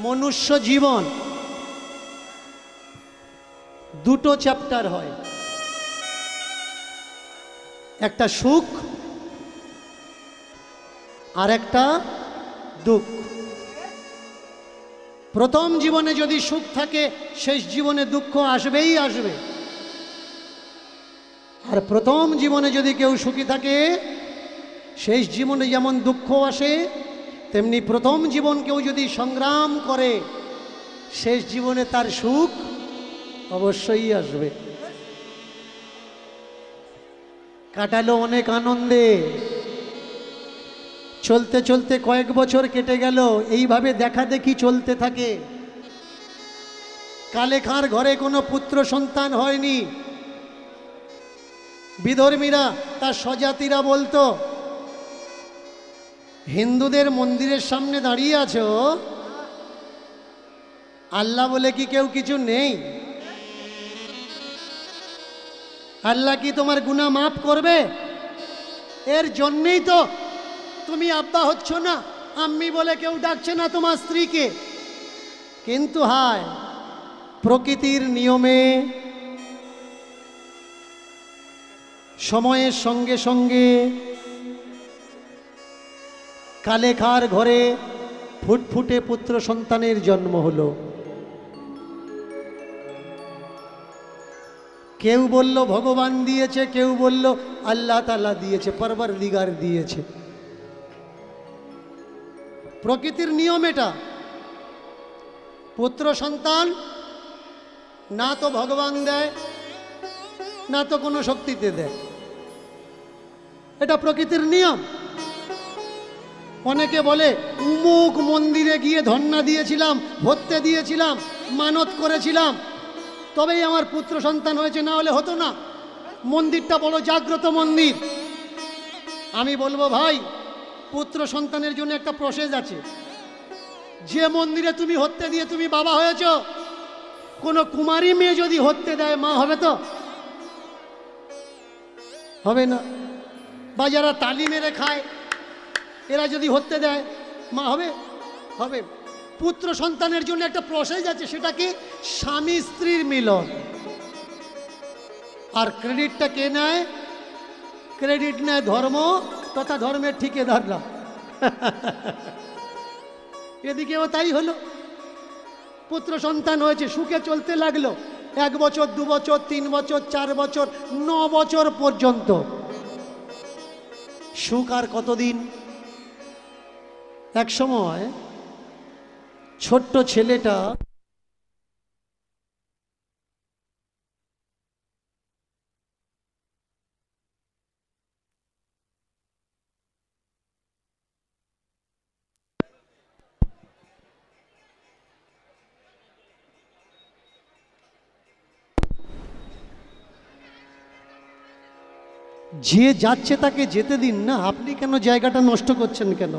মনুষ্য জীবন দুটো চ্যাপ্টার হয়, একটা সুখ আর একটা দুঃখ। প্রথম জীবনে যদি সুখ থাকে শেষ জীবনে দুঃখ আসবেই আসবে, আর প্রথম জীবনে যদি কেউ সুখী থাকে শেষ জীবনে যেমন দুঃখ আসে তেমনি প্রথম জীবন কেউ যদি সংগ্রাম করে শেষ জীবনে তার সুখ অবশ্যই আসবে। কাটালো অনেক আনন্দে, চলতে চলতে কয়েক বছর কেটে গেল, এইভাবে দেখা দেখি চলতে থাকে। কালেখার ঘরে কোনো পুত্র সন্তান হয়নি। বিধর্মীরা তার স্বজাতিরা বলতো, হিন্দুদের মন্দিরের সামনে দাঁড়িয়ে আছো, আল্লাহ বলে কি কেউ কিছু নেই? আল্লাহ কি তোমার গুনাহ মাফ করবে? এর জন্যই তো তুমি আব্বা হচ্ছ না, আম্মি বলে কেউ ডাকছে না তোমার স্ত্রীকে। কিন্তু হায়, প্রকৃতির নিয়মে সময়ের সঙ্গে সঙ্গে কালেখার ঘরে ফুটফুটে পুত্র সন্তানের জন্ম হলো। কেউ বলল ভগবান দিয়েছে, কেউ বলল আল্লাহ তাআলা দিয়েছে, পরবর্তীগার দিয়েছে। প্রকৃতির নিয়ম এটা। পুত্র সন্তান না তো ভগবান দেয় না তো কোনো শক্তিতে দেয়, এটা প্রকৃতির নিয়ম। অনেকে বলে উমুক মন্দিরে গিয়ে ধন্না দিয়েছিলাম, ভর্তে দিয়েছিলাম, মানত করেছিলাম, তবেই আমার পুত্র সন্তান হয়েছে, না হলে হতো না। মন্দিরটা বড় জাগ্রত মন্দির। আমি বলবো ভাই, পুত্র সন্তানের জন্য একটা প্রসেস আছে। যে মন্দিরে তুমি হত্যে দিয়ে তুমি বাবা হয়েছ, কোনো কুমারী মেয়ে যদি হত্যে দেয় মা হবে তো? হবে না। বা যারা তালি মেরে খায় এরা যদি হত্যে দেয় মা হবে? হবে। পুত্র সন্তানের জন্য একটা প্রসেস আছে, সেটা কি? স্বামী স্ত্রীর মিলন। আর ক্রেডিটটা কে নেয়? ক্রেডিট নেয় ধর্ম তথা ধর্মের ঠিকাদাররা। এদিকেও তাই হলো। পুত্র সন্তান হয়েছে, সুখে চলতে লাগলো। 1 বছর, 2 বছর, 3 বছর, 4 বছর, 9 বছর পর্যন্ত সুখ। আর কতদিন? এক সময় ছোট্ট ছেলেটা যে যাচ্ছে তাকে যেতে দিন না, আপনি কেন জায়গাটা নষ্ট করছেন? কেন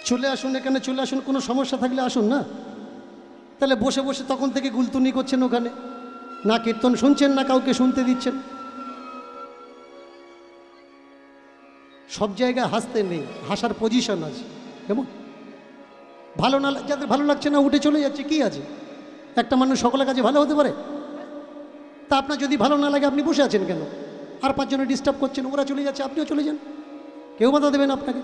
চলে আসুন, এখানে চলে আসুন, কোনো সমস্যা থাকলে আসুন না। তাহলে বসে বসে তখন থেকে গুলতুনি করছেন ওখানে, না কীর্তন শুনছেন না কাউকে শুনতে দিচ্ছেন। সব জায়গায় হাসতে নেই, হাসার পজিশন আছে। কেমন ভালো না, যাদের ভালো লাগছে না উঠে চলে যাচ্ছে, কি আছে? একটা মানুষ সকলের কাছে ভালো হতে পারে? তা আপনার যদি ভালো না লাগে আপনি বসে আছেন কেন? আর 5 জনে ডিস্টার্ব করছেন, ওরা চলে যাচ্ছে, আপনিও চলে যান, কেউ বাধা দেবেন আপনাকে।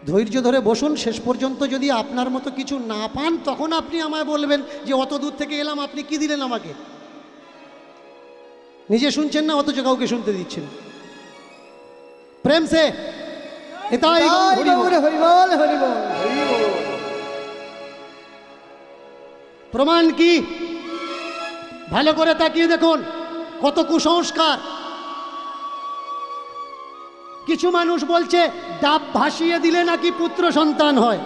ধৈর্য ধরে বসুন, শেষ পর্যন্ত যদি আপনার মতো কিছু না পান তখন আপনি আমায় বলবেন যে অত দূর থেকে এলাম, আপনি কি দিলেন আমাকে? নিজে শুনছেন না অথচ কাউকে শুনতে দিচ্ছেন। প্রেম সে এটাই প্রমাণ কি? ভালো করে তাকিয়ে দেখুন কত কুসংস্কার। কিছু মানুষ বলছে ডাব ভাসিয়ে দিলে নাকি পুত্র সন্তান হয়।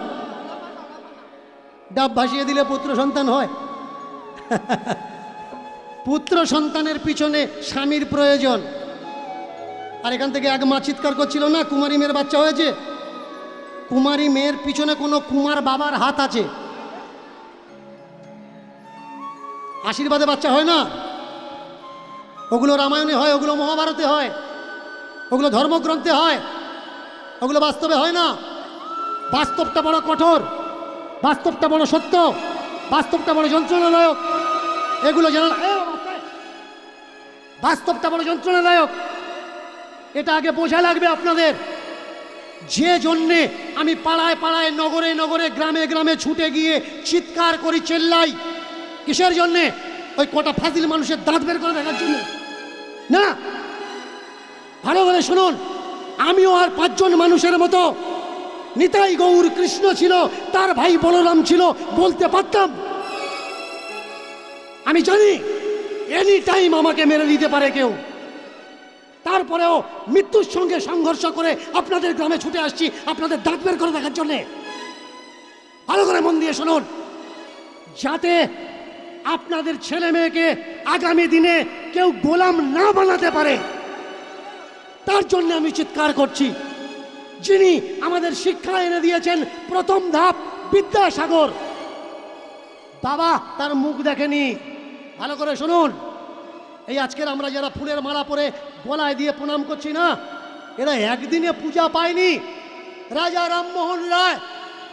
ডাব ভাসিয়ে দিলে পুত্র সন্তান হয়? পুত্র সন্তানের পিছনে স্বামীর প্রয়োজন। আর এখান থেকে এক মা চিৎকার করছিল না, কুমারী মেয়ের বাচ্চা হয়েছে। কুমারী মেয়ের পিছনে কোনো কুমার বাবার হাত আছে। আশীর্বাদে বাচ্চা হয় না, ওগুলো রামায়ণে হয়, ওগুলো মহাভারতে হয়, ওগুলো ধর্মগ্রন্থে হয়। ওগুলো বাস্তবে হয় না। বাস্তবটা বড় কঠোর, বাস্তবটা বড় সত্য, বাস্তবটা বড় যন্ত্রণাদায়ক। এগুলো জানা, বাস্তবটা বড় যন্ত্রণাদায়ক, এটা আগে বোঝা লাগবে আপনাদের। যে জন্যে আমি পাড়ায় পাড়ায়, নগরে নগরে, গ্রামে গ্রামে ছুটে গিয়ে চিৎকার করি, চেল্লাই, কিসের জন্যে? ওই কটা ফাজিল মানুষের দাঁত বের করে দেখার জন্য না। ভালো করে শুনুন, আমিও আর 5 জন মানুষের মতো নিতাই গৌর কৃষ্ণ ছিল, তার ভাই বলরাম ছিল, বলতে পারতাম। আমি জানি এনি টাইম আমাকে মেরে দিতে পারে কেউ, তারপরেও মৃত্যুর সঙ্গে সংঘর্ষ করে আপনাদের গ্রামে ছুটে আসছি আপনাদের দাঁত বের করে দেখার জন্যে। ভালো করে মন দিয়ে শুনুন, যাতে আপনাদের ছেলে মেয়েকে আগামী দিনে কেউ গোলাম না বানাতে পারে, তার জন্য আমি চিৎকার করছি। যিনি আমাদের শিক্ষা এনে দিয়েছেন প্রথম ধাপ, বিদ্যাসাগর বাবা তার মুখ দেখেনি। ভালো করে শুনুন, এই আজকের আমরা যারা ফুলের মালা পরে গলায় দিয়ে প্রণাম করছি না, এরা একদিনে পূজা পায়নি। রাজা রামমোহন রায়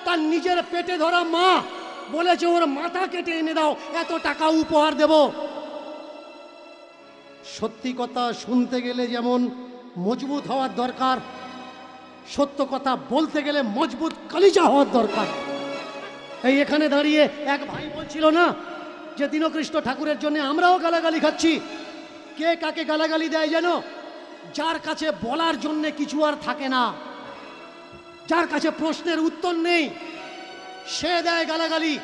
তার নিজের পেটে ধরা মা বলেছে ওর মাথা কেটে এনে দাও, এত টাকা উপহার দেব। সত্যি কথা শুনতে গেলে যেমন মজবুত হওয়ার দরকার, সত্য কথা বলতে গেলে মজবুত কলিজা হওয়ার দরকার। এই এখানে দাঁড়িয়ে এক ভাই বলছিল না যে দীনকৃষ্ণ ঠাকুরের জন্য আমরাও গালাগালি খাচ্ছি। কে কাকে গালাগালি দেয় যেন? যার কাছে বলার জন্য কিছু আর থাকে না, যার কাছে প্রশ্নের উত্তর নেই, সে দেয় গালাগালি।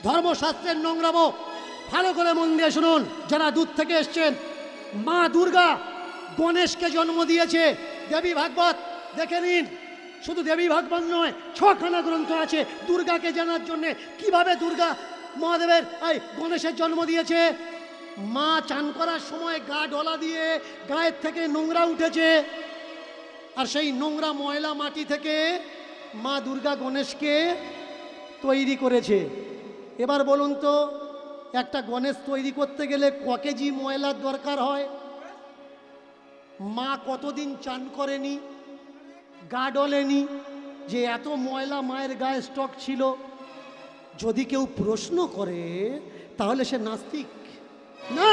ধর্মশাস্ত্রের নোংরামো ভালো করে মন দিয়ে শুনুন। যারা দূর থেকে এসছেন, মা দুর্গা গণেশকে জন্ম দিয়েছে, দেবী ভাগবত দেখে নিন। শুধু দেবী ভাগবত নয়, 6খানা গ্রন্থ আছে দুর্গাকে জানার জন্যে, কিভাবে দুর্গা মহাদেবের এই গণেশের জন্ম দিয়েছে। মা চান করার সময় গা ঢলা দিয়ে গায়ের থেকে নোংরা উঠেছে, আর সেই নোংরা ময়লা মাটি থেকে মা দুর্গা গণেশকে তৈরি করেছে। এবার বলুন তো, একটা গণেশ তৈরি করতে গেলে ক কেজি ময়লার দরকার হয়? মা কতদিন চান করেনি, গা ডলেনি, যে এত ময়লা মায়ের গায়ে স্টক ছিল? যদি কেউ প্রশ্ন করে তাহলে সে নাস্তিক না।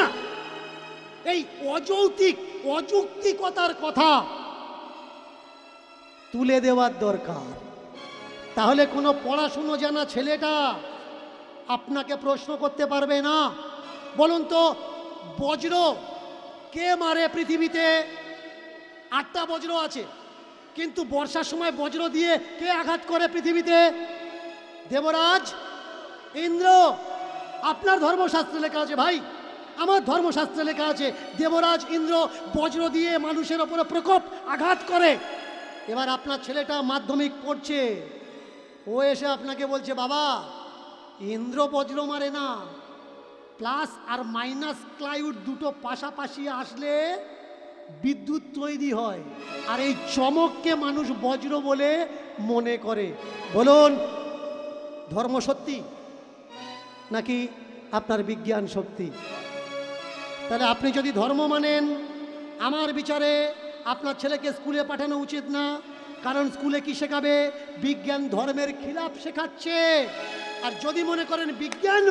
এই অযৌক্তিক অযৌক্তিকতার কথা তুলে দেওয়ার দরকার। তাহলে কোনো পড়াশুনো জানা ছেলেটা আপনাকে প্রশ্ন করতে পারবে না। বলুন তো, বজ্র কে মারে পৃথিবীতে? 8টা বজ্র আছে, কিন্তু বর্ষার সময় বজ্র দিয়ে কে আঘাত করে পৃথিবীতে? দেবরাজ ইন্দ্র। আপনার ধর্মশাস্ত্রে লেখা আছে ভাই, আমার ধর্মশাস্ত্রে লেখা আছে দেবরাজ ইন্দ্র বজ্র দিয়ে মানুষের ওপরে প্রকোপ আঘাত করে। এবার আপনার ছেলেটা মাধ্যমিক পড়ছে, ও এসে আপনাকে বলছে বাবা ইন্দ্র বজ্র মারে না, প্লাস আর মাইনাস ক্লাইউড দুটো পাশাপাশি আসলে বিদ্যুৎ তৈরি হয়, আর এই চমককে মানুষ বজ্র বলে মনে করে। বলুন, ধর্ম সত্যি নাকি আপনার বিজ্ঞান শক্তি? তাহলে আপনি যদি ধর্ম মানেন, আমার বিচারে আপনার ছেলেকে স্কুলে পাঠানো উচিত না। কারণ স্কুলে কি শেখাবে? বিজ্ঞান ধর্মের খিলাফ শেখাচ্ছে। আর যদি মনে করেন বিজ্ঞান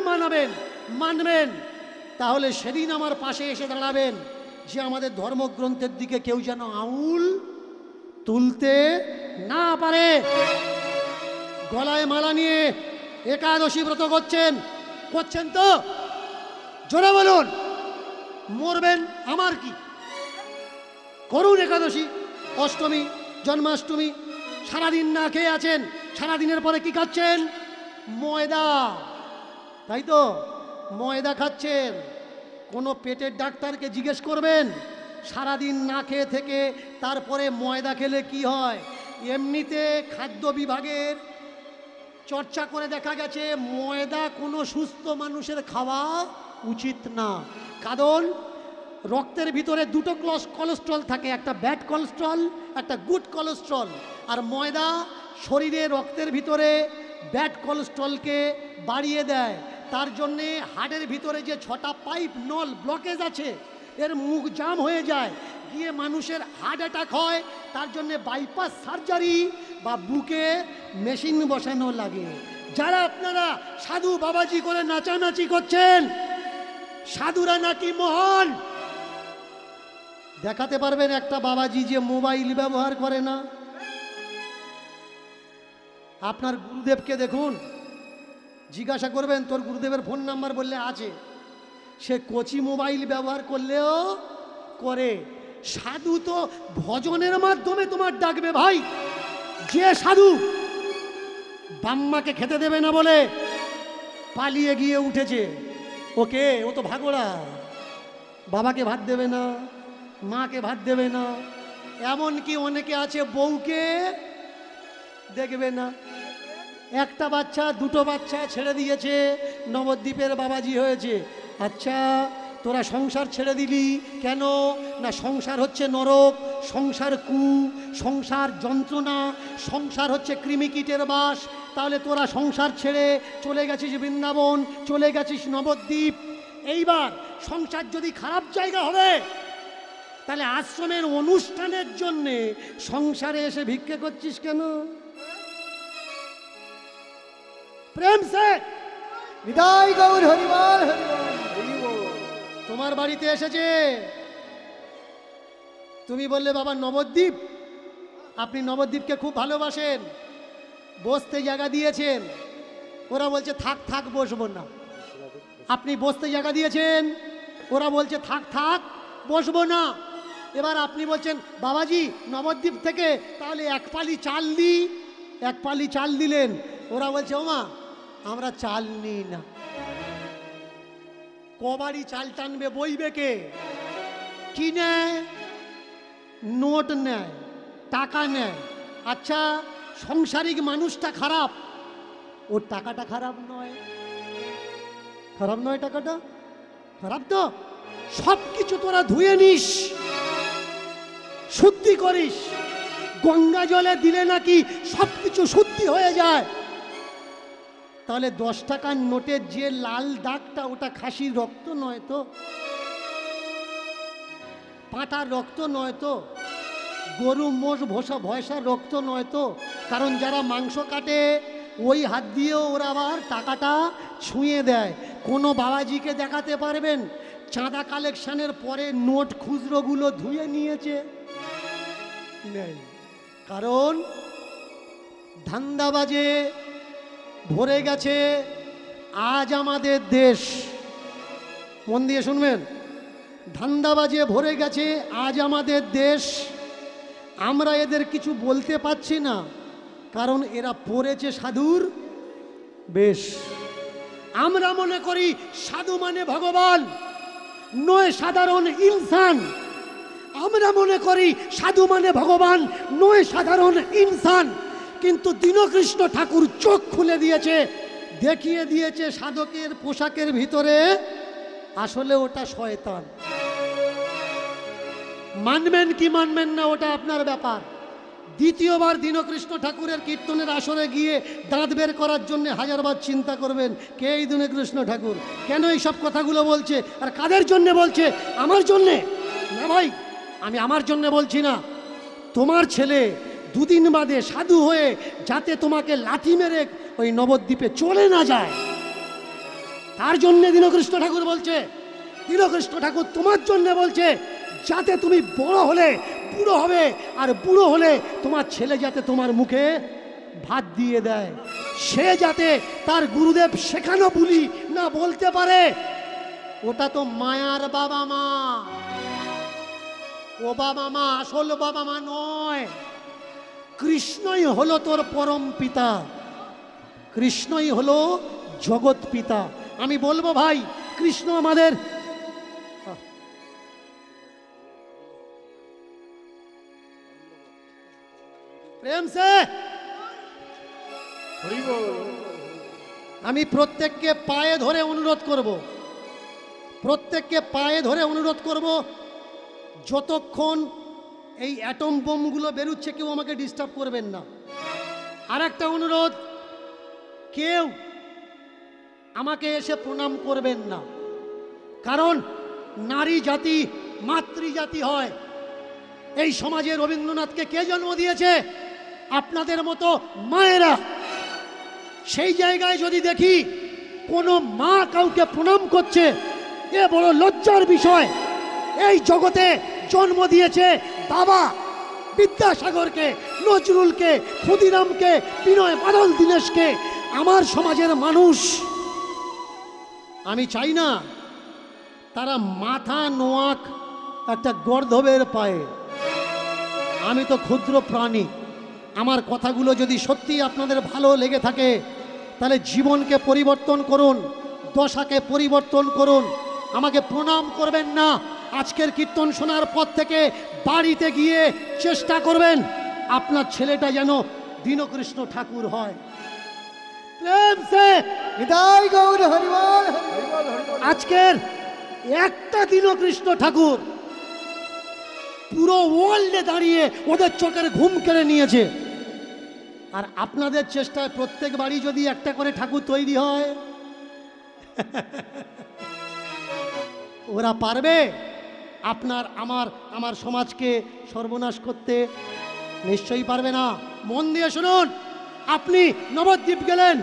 মানবেন, তাহলে সেদিন আমার পাশে এসে দাঁড়াবেন যে আমাদের ধর্মগ্রন্থের দিকে কেউ যেন আঙুল তুলতে না পারে। গলায় মালা নিয়ে একাদশী ব্রত করছেন তো? জোরে বলুন। মরবেন আমার কি? করুন একাদশী, অষ্টমী, জন্মাষ্টমী, সারাদিন না খেয়ে আছেন, সারাদিনের পরে কি খাচ্ছেন? ময়দা, তাই তো? ময়দা খাচ্ছেন। কোনো পেটের ডাক্তারকে জিজ্ঞেস করবেন সারাদিন না খেয়ে থেকে তারপরে ময়দা খেলে কি হয়? এমনিতে খাদ্য বিভাগের চর্চা করে দেখা গেছে ময়দা কোনো সুস্থ মানুষের খাওয়া উচিত না। কারণ রক্তের ভিতরে দুটো কোলেস্ট্রল থাকে, একটা ব্যাড কোলেস্ট্রল, একটা গুড কোলেস্ট্রল। আর ময়দা শরীরে রক্তের ভিতরে ব্যাড কোলেস্ট্রলকে বাড়িয়ে দেয়। তার জন্যে হার্টের ভিতরে যে 6টা পাইপ নল ব্লকেজ আছে, এর মুখ জাম হয়ে যায়, গিয়ে মানুষের হার্ট অ্যাটাক হয়, তার জন্যে বাইপাস সার্জারি বা বুকে মেশিন বসানো লাগে। যারা আপনারা সাধু বাবাজি করে নাচানাচি করছেন, সাধুরা নাকি মহান, দেখাতে পারবেন একটা বাবাজি যে মোবাইল ব্যবহার করে না? আপনার গুরুদেবকে দেখুন, জিজ্ঞাসা করবেন তোর গুরুদেবের ফোন নাম্বার, বললে আছে। সে কচি মোবাইল ব্যবহার করলেও করে। সাধু তো ভজনের মাধ্যমে তোমার ডাকবে ভাই। যে সাধু বাম্মাকে খেতে দেবে না বলে পালিয়ে গিয়ে উঠেছে, ওকে, ও তো ভাগোড়া, বাবাকে ভাত দেবে না, মাকে ভাত দেবে না, এমনকি অনেকে আছে বউকে দেখবে না। একটা বাচ্চা দুটো বাচ্চা ছেড়ে দিয়েছে, নবদ্বীপের বাবাজি হয়েছে। আচ্ছা, তোরা সংসার ছেড়ে দিলি কেন? না, সংসার হচ্ছে নরক, সংসার সংসার যন্ত্রণা, সংসার হচ্ছে কৃমিকীটের বাস। তাহলে তোরা সংসার ছেড়ে চলে গেছিস বৃন্দাবন, চলে গেছিস নবদ্বীপ। এইবার সংসার যদি খারাপ জায়গা হবে, তাহলে আশ্রমের অনুষ্ঠানের জন্যে সংসারে এসে ভিক্ষে করছিস কেন? প্রেম সে বিদায় গৌর হরিবল হরিবল। তোমার বাড়িতে এসেছে, তুমি বললে বাবা নবদ্বীপ, আপনি নবদ্বীপকে খুব ভালোবাসেন, বসতে জায়গা দিয়েছেন। ওরা বলছে থাক থাক বসবো না। আপনি বসতে জায়গা দিয়েছেন, ওরা বলছে থাক থাক বসবো না। এবার আপনি বলছেন বাবাজি নবদ্বীপ থেকে তাহলে এক পালি চাল দিই, এক পালি চাল দিলেন। ওরা বলছে ওমা আমরা চাল নিই না। কবাড়ি চাল টানবে, বইবে কে? কি নেয়? নোট নেয়, টাকা নেয়। আচ্ছা, সংসারিক মানুষটা খারাপ, ওর টাকাটা খারাপ নয়? খারাপ নয়, টাকাটা খারাপ তো। সব কিছু তোরা ধুয়ে নিস, শুদ্ধি করিস, গঙ্গা জলে দিলে নাকি সব কিছু শুদ্ধি হয়ে যায়। তাহলে 10 টাকার নোটের যে লাল দাগটা, ওটা খাসির রক্ত নয় তো, পাঁটার রক্ত নয় তো, গরু মোষ ভয়সার রক্ত নয় তো। কারণ যারা মাংস কাটে ওই হাত দিয়েও ওরা আবার টাকাটা ছুঁয়ে দেয়। কোনো বাবাজিকে দেখাতে পারবেন চাঁদা কালেকশনের পরে নোট খুচরোগুলো ধুয়ে নিয়েছে? নেই। কারণ ধান্দাবাজে ভরে গেছে আজ আমাদের দেশ। মন দিয়ে শুনবেন, ধান্দাবাজে ভরে গেছে আজ আমাদের দেশ। আমরা এদের কিছু বলতে পারছি না, কারণ এরা পড়েছে সাধুর বেশ। আমরা মনে করি সাধু মানে ভগবান, নয় সাধারণ ইনসান। আমরা মনে করি সাধু মানে ভগবান, নয় সাধারণ ইনসান। কিন্তু দীনকৃষ্ণ ঠাকুর চোখ খুলে দিয়েছে, দেখিয়ে দিয়েছে সাধকের পোশাকের ভিতরে আসলে ওটা শয়তান। মানবেন কি মানবেন না ওটা আপনার ব্যাপার। দ্বিতীয়বার দীনকৃষ্ণ ঠাকুরের কীর্তনের আসরে গিয়ে দাঁত বের করার জন্য হাজারবার চিন্তা করবেন কে এই দীনকৃষ্ণ ঠাকুর, কেন এই সব কথাগুলো বলছে, আর কাদের জন্য বলছে? আমার জন্যে না ভাই, আমি আমার জন্য বলছি না। তোমার ছেলে দুদিন বাদে সাধু হয়ে যাতে তোমাকে লাথি মেরে ওই নবদ্বীপে চলে না যায়, তার জন্যে দীনকৃষ্ণ ঠাকুর বলছে। দীনকৃষ্ণ ঠাকুর তোমার জন্য বলছে যাতে তুমি বড় হলে বুড়ো হবে, আর বুড়ো হলে তোমার ছেলে যাতে তোমার মুখে ভাত দিয়ে দেয়, সে যাতে তার গুরুদেব শেখানো বুলি না বলতে পারে। ওটা তো মায়ার বাবা মা, ও বাবা মা আসল বাবা মা নয়। কৃষ্ণই হলো তোর পরম পিতা, কৃষ্ণই হলো জগৎ পিতা। আমি বলবো ভাই, কৃষ্ণ আমাদের প্রেম সে। আমি প্রত্যেককে পায়ে ধরে অনুরোধ করব, প্রত্যেককে পায়ে ধরে অনুরোধ করব, যতক্ষণ এই অ্যাটম বোমগুলো বেরোচ্ছে কেউ আমাকে ডিস্টার্ব করবেন না। আর একটা অনুরোধ, কেউ আমাকে এসে প্রণাম করবেন না, কারণ নারী জাতি মাতৃজাতি হয়। এই সমাজে রবীন্দ্রনাথকে কে জন্ম দিয়েছে? আপনাদের মতো মায়েরা। সেই জায়গায় যদি দেখি কোনো মা কাউকে প্রণাম করছে, এ বড় লজ্জার বিষয়। এই জগতে জন্ম দিয়েছে বাবা বিদ্যাসাগরকে, নজরুলকে, ক্ষুদিরামকে, বিনয় বাদল দীনেশকে। আমার সমাজের মানুষ, আমি চাই না তারা মাথা নোয়াক একটা গর্ধবের পায়ে। আমি তো ক্ষুদ্র প্রাণী। আমার কথাগুলো যদি সত্যি আপনাদের ভালো লেগে থাকে, তাহলে জীবনকে পরিবর্তন করুন, দশাকে পরিবর্তন করুন। আমাকে প্রণাম করবেন না। আজকের কীর্তন শোনার পর থেকে বাড়িতে গিয়ে চেষ্টা করবেন আপনার ছেলেটা যেন দীনকৃষ্ণ ঠাকুর হয়। প্রেম সে নিতাই গৌর হরিবল হরিবল হরিবল। আজকের একটা দীনকৃষ্ণ ঠাকুর পুরো ওয়ার্ল্ডে দাঁড়িয়ে ওদের চোখের ঘুম কেড়ে নিয়েছে। আর আপনাদের চেষ্টায় প্রত্যেক বাড়ি যদি একটা করে ঠাকুর তৈরি হয়, ওরা পারবে আপনার আমার সমাজকে সর্বনাশ করতে? নিশ্চয়ই পারবে না। মন দিয়ে শুনুন। আপনি নবদ্বীপ গেলেন,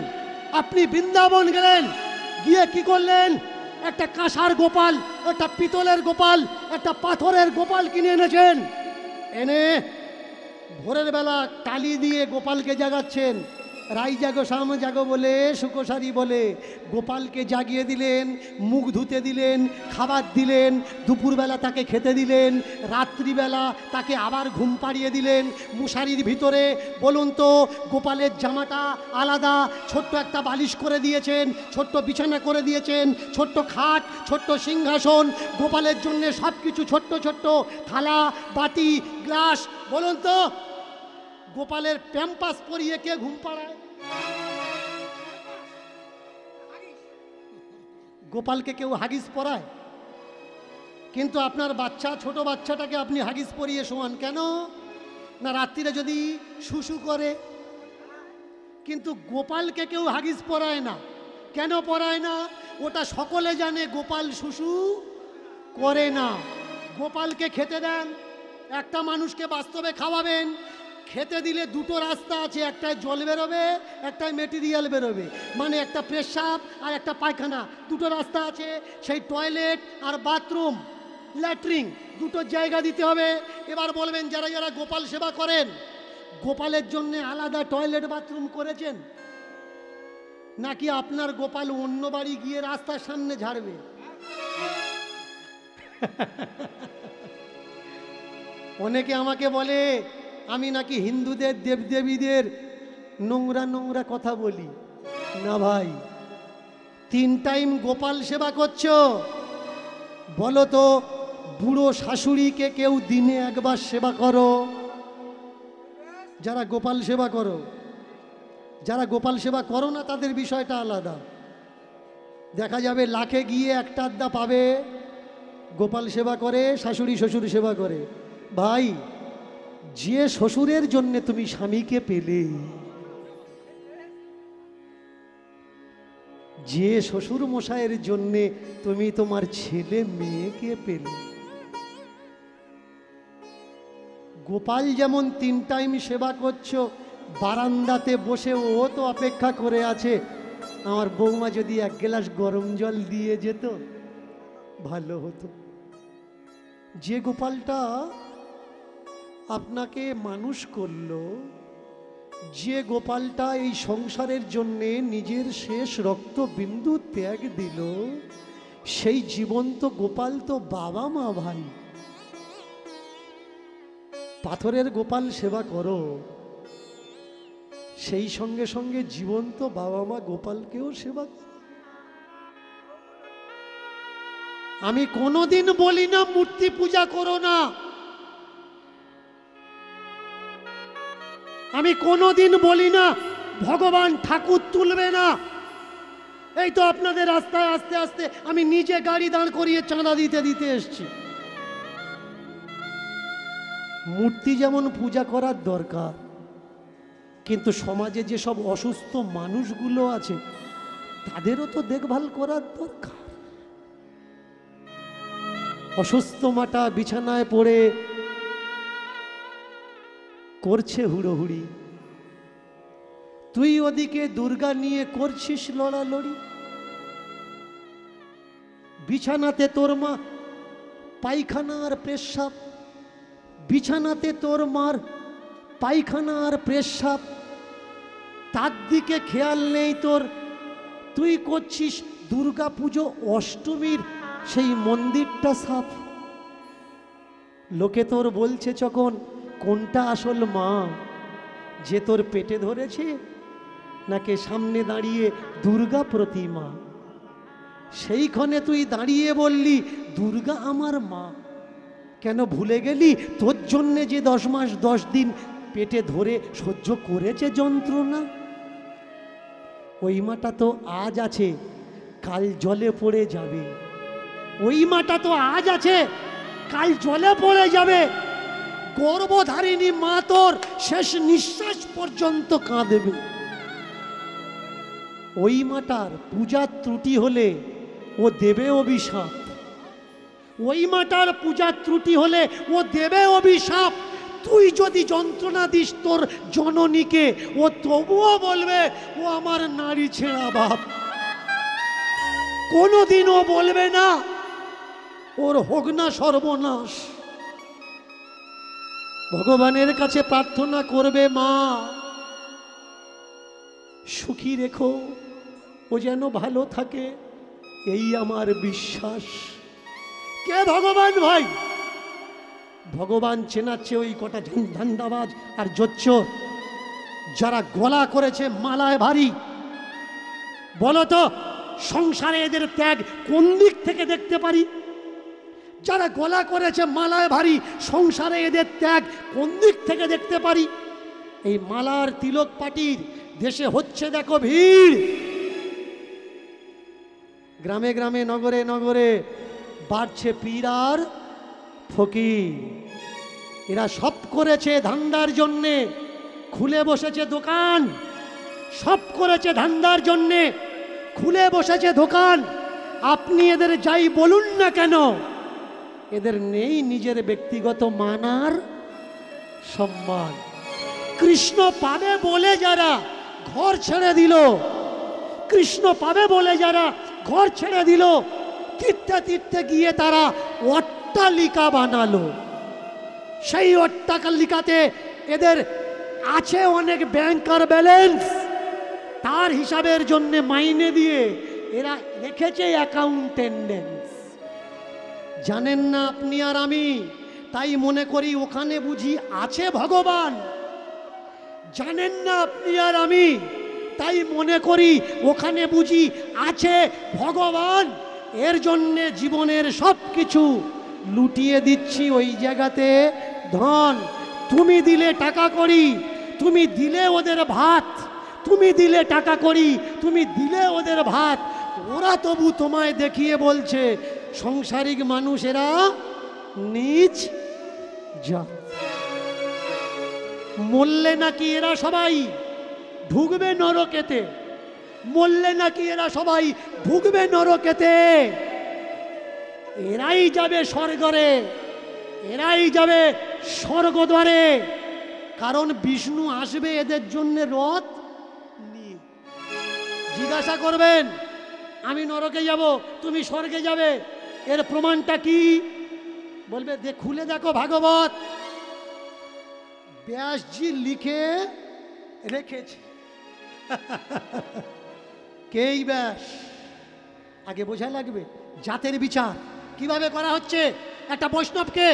আপনি বৃন্দাবন গেলেন, গিয়ে কি করলেন? একটা কাঁসার গোপাল, একটা পিতলের গোপাল, একটা পাথরের গোপাল কিনে এনেছেন। এনে ভোরের বেলা টালি দিয়ে গোপালকে জাগাচ্ছেন। রাই জাগো শাম জাগো বলে, সুকোসারি বলে গোপালকে জাগিয়ে দিলেন, মুখ ধুতে দিলেন, খাবার দিলেন, দুপুরবেলা তাকে খেতে দিলেন, রাত্রিবেলা তাকে আবার ঘুম পাড়িয়ে দিলেন মশারির ভিতরে। বলুন তো, গোপালের জামাটা আলাদা, ছোট্ট একটা বালিশ করে দিয়েছেন, ছোট্ট বিছানা করে দিয়েছেন, ছোট্ট খাট, ছোট্ট সিংহাসন, গোপালের জন্য সব কিছু ছোট্ট ছোট্ট থালা, বাটি, গ্লাস। বলুন তো, গোপালের প্যাম্পাস পরিয়ে কে ঘুম পাড়ায়? গোপালকে কেউ হাগিস পরায়? কিন্তু আপনার বাচ্চা, ছোট বাচ্চাটাকে আপনি হাগিস পরিয়ে শোয়ান কেন? না রাত্রিরে যদি শুশু করে। কিন্তু গোপালকে কেউ হাগিস পরায় না। কেন পরায় না? ওটা সকলে জানে গোপাল শুশু করে না। গোপালকে খেতে দেন, একটা মানুষকে বাস্তবে খাওয়াবেন। খেতে দিলে দুটো রাস্তা আছে, একটায় জল বেরোবে, একটায় মেটেরিয়াল বেরোবে, মানে একটা পেশাব আর একটা পায়খানা, দুটো রাস্তা আছে। সেই টয়লেট আর বাথরুম, ল্যাট্রিন, দুটো জায়গা দিতে হবে। এবার বলবেন, যারা যারা গোপাল সেবা করেন, গোপালের জন্য আলাদা টয়লেট বাথরুম করেছেন? নাকি আপনার গোপাল অন্য বাড়ি গিয়ে রাস্তার সামনে ঝাড়বে? অনেকে আমাকে বলে আমি নাকি হিন্দুদের দেবদেবীদের নোংরা নোংরা কথা বলি। না ভাই, 3 টাইম গোপাল সেবা করছো, বলো তো বুড়ো শাশুড়িকে কেউ দিনে একবার সেবা করো? যারা গোপাল সেবা করো, যারা গোপাল সেবা করো না তাদের বিষয়টা আলাদা। দেখা যাবে লাখে গিয়ে একটা আধা পাবে গোপাল সেবা করে, শাশুড়ি শ্বশুর সেবা করে। ভাই, যে শ্বশুরের জন্য তুমি স্বামীকে পেলে, যে শ্বশুর মশাইয়ের জন্য তুমি তোমার ছেলে মেয়েকে পেলে, গোপাল যেমন 3 টাইম সেবা করছো, বারান্দাতে বসে ও তো অপেক্ষা করে আছে আমার বৌমা যদি 1 গ্লাস গরম জল দিয়ে যেত ভালো হতো। যে গোপালটা আপনাকে মানুষ করলো, যে গোপালটা এই সংসারের জন্যে নিজের শেষ রক্তবিন্দু ত্যাগ দিল, সেই জীবন্ত গোপাল তো বাবা মা ভাই। পাথরের গোপাল সেবা করো, সেই সঙ্গে সঙ্গে জীবন্ত বাবা মা গোপালকেও সেবা করো। আমি কোনোদিন বলি না মূর্তি পূজা করো না, আমি কোনোদিন বলি না ভগবান ঠাকুর তুলবে না। এই তো আপনাদের রাস্তায় আস্তে আস্তে আমি নিজে গাড়ি দাঁড় করিয়ে চাঁদা দিতে দিতে এসছি। মূর্তি যেমন পূজা করার দরকার, কিন্তু সমাজে যেসব অসুস্থ মানুষগুলো আছে তাদেরও তো দেখভাল করার দরকার। অসুস্থ মাটা বিছানায় পড়ে করছে হুড়োহুড়ি, তুই ওদিকে দুর্গা নিয়ে করছিস লড়ালড়ি। বিছানাতে তোর মা পায়খানা আর পেশাব, বিছানাতে তোর মার পায়খানা আর পেশাব, তার দিকে খেয়াল নেই তোর। তুই করছিস দুর্গা পুজো অষ্টমীর সেই মন্দিরটা সাফ। লোকে তোর বলছে যখন কোনটা আসল মা, যে তোর পেটে ধরেছে নাকি সামনে দাঁড়িয়ে দুর্গা প্রতিমা। সেইখানে তুই দাঁড়িয়ে বললি দুর্গা আমার মা। কেন ভুলে গেলি তোর জন্যে যে 10 মাস 10 দিন পেটে ধরে সহ্য করেছে যন্ত্রণা? ওই মাটা তো আজ আছে, কাল জলে পড়ে যাবে। ওই মাটা তো আজ আছে, কাল জলে পড়ে যাবে। গর্ভধারিণী মা তোর শেষ নিঃশ্বাস পর্যন্ত কাঁদবে। ওই মাটার পূজার ত্রুটি হলে ও দেবে অভিশাপ। ওই মাটার পূজার ত্রুটি হলে ও দেবে অভিশাপ। তুই যদি যন্ত্রণা দিস তোর জননীকে, ও তবুও বলবে ও আমার নারী ছেঁড়া বাপ। কোনোদিন ও বলবে না ওর হোক না সর্বনাশ। ভগবানের কাছে প্রার্থনা করবে, মা সুখী রেখো, ও যেন ভালো থাকে, এই আমার বিশ্বাস। কে ভগবান ভাই? ভগবান চেনাচ্ছে ওই কটা ধান্দাবাজ আর জোচ্চোর যারা গলা করেছে মালায় ভারী। বলো তো সংসারে এদের ত্যাগ কোন দিক থেকে দেখতে পারি? যারা গলা করেছে মালায় ভারী, সংসারে এদের ত্যাগ কোন দিক থেকে দেখতে পারি? এই মালার তিলক পাটির দেশে হচ্ছে দেখো ভিড়। গ্রামে গ্রামে নগরে নগরে বাড়ছে পীর আর ফকির। এরা সব করেছে ধান্দার জন্যে, খুলে বসেছে দোকান। সব করেছে ধান্দার জন্যে, খুলে বসেছে দোকান। আপনি এদের যাই বলুন না কেন, এদের নেই নিজের ব্যক্তিগত মান আর সম্মান। কৃষ্ণ পাবে বলে যারা ঘর ছেড়ে দিল, কৃষ্ণ পাবে বলে যারা ঘর ছেড়ে দিল, তীর্থে তীর্থে গিয়ে তারা অট্টালিকা বানালো। সেই অট্টালিকাতে এদের আছে অনেক ব্যাংকার ব্যালেন্স, তার হিসাবের জন্য মাইনে দিয়ে এরা রেখেছে অ্যাকাউন্টেন্ডেন্স। জানেন না আপনি আর আমি, তাই মনে করি ওখানে বুঝি আছে ভগবান। জানেন না আপনি আর আমি, তাই মনে করি ওখানে বুঝি আছে ভগবান। এর জন্যে জীবনের সব কিছু লুটিয়ে দিচ্ছি ওই জায়গাতে ধন। তুমি দিলে টাকা করি, তুমি দিলে ওদের ভাত, তুমি দিলে টাকা করি, তুমি দিলে ওদের ভাত। ওরা তবু তোমায় দেখিয়ে বলছে সংসারিক মানুষেরা নিজ জাত। মরলে নাকি এরা সবাই ঢুকবে নরকেতে, মরলে নাকি এরা সবাই ঢুকবে নরকেতে। এরাই যাবে স্বর্গরে, এরাই যাবে স্বর্গদ্বারে। কারণ বিষ্ণু আসবে এদের জন্য রথ নিয়ে। জিজ্ঞাসা করবেন আমি নরকে যাব, তুমি স্বর্গে যাবে, এর প্রমাণটা কি? বলবে খুলে দেখো ভাগবত, ব্যাসজি লিখে রেখেছে। কেই ব্যাস? আগে বোঝা লাগবে জাতের বিচার কিভাবে করা হচ্ছে। একটা বৈষ্ণবকে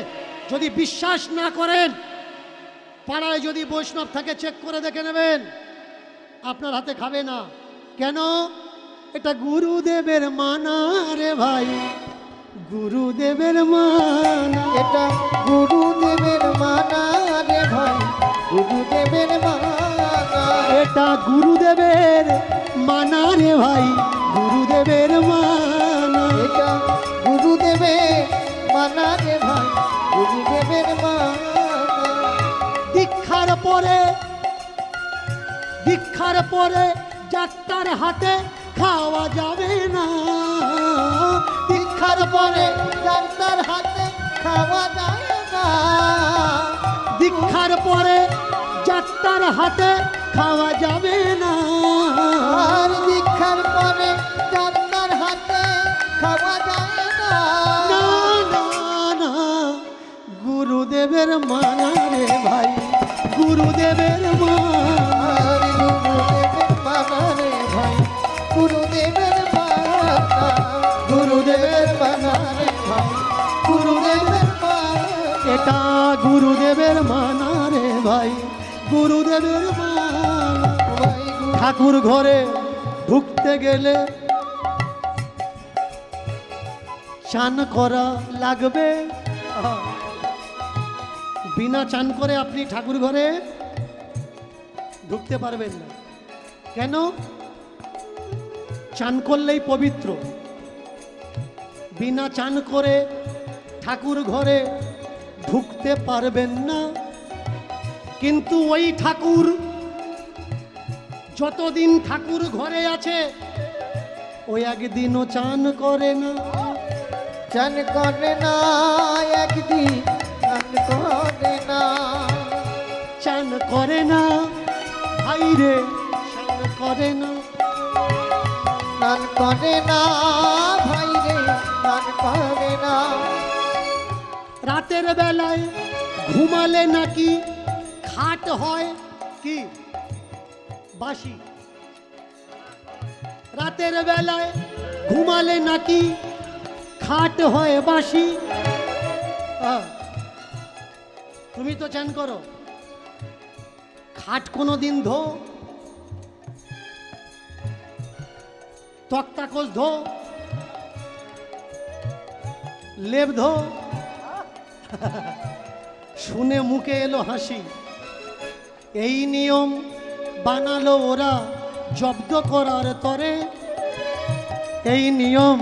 যদি বিশ্বাস না করেন, পাড়ায় যদি বৈষ্ণব থাকে চেক করে দেখে নেবেন, আপনার হাতে খাবে না। কেন? এটা গুরুদেবের মানা রে ভাই, গুরুদেবের মানা। এটা গুরুদেবের মানা রে ভাই, গুরুদেবের মানা। এটা গুরুদেবের মানা রে ভাই, গুরুদেবের মানা। এটা গুরুদেবের মানা রে ভাই, গুরুদেবের মানা। দীক্ষার পরে, দীক্ষার পরে যাত্রার হাতে খাওয়া যাবে না। দীক্ষার পরে ডাক্তার হাতে খাওয়া যায় না। দীক্ষার পরে যাত্রার হাতে খাওয়া যাবে না। আর দীক্ষার পরে যাত্রার হাতে খাওয়া যায় না। না না না, গুরুদেবের মানা রে ভাই, গুরুদেবের মানা। আর গুরুদেবের মানা রে ভাই, গুরুদেবের মানা, গুরুদেবের মানা রে ভাই, গুরুদেবের মানা। এটা গুরুদেবের মানা রে ভাই, গুরুদেবের মানা। ভাই ঠাকুর ঘরে ঢুকতে গেলে চান করা লাগবে। বিনা চান করে আপনি ঠাকুর ঘরে ঢুকতে পারবেন না। কেন? চান করলেই পবিত্র। বিনা চান করে ঠাকুর ঘরে ঢুকতে পারবেন না। কিন্তু ওই ঠাকুর যতদিন ঠাকুর ঘরে আছে ওই একদিনও চান করে না। চান করে না একদিন, চান করে না, চান করে না ভাইরে, চান করে না। স্নান করে না ভাই রে, স্নান করে না। রাতের বেলায় ঘুমালে নাকি খাট হয় কি বাসি। রাতের বেলায় ঘুমালে নাকি খাট হয় বাসি। তুমি তো চান করো, খাট কোনো দিন ধো, তক্তাকোষ ধো, লেপ ধো। শুনে মুখে এলো হাসি। এই নিয়ম বানালো ওরা জব্দ করার তরে। এই নিয়ম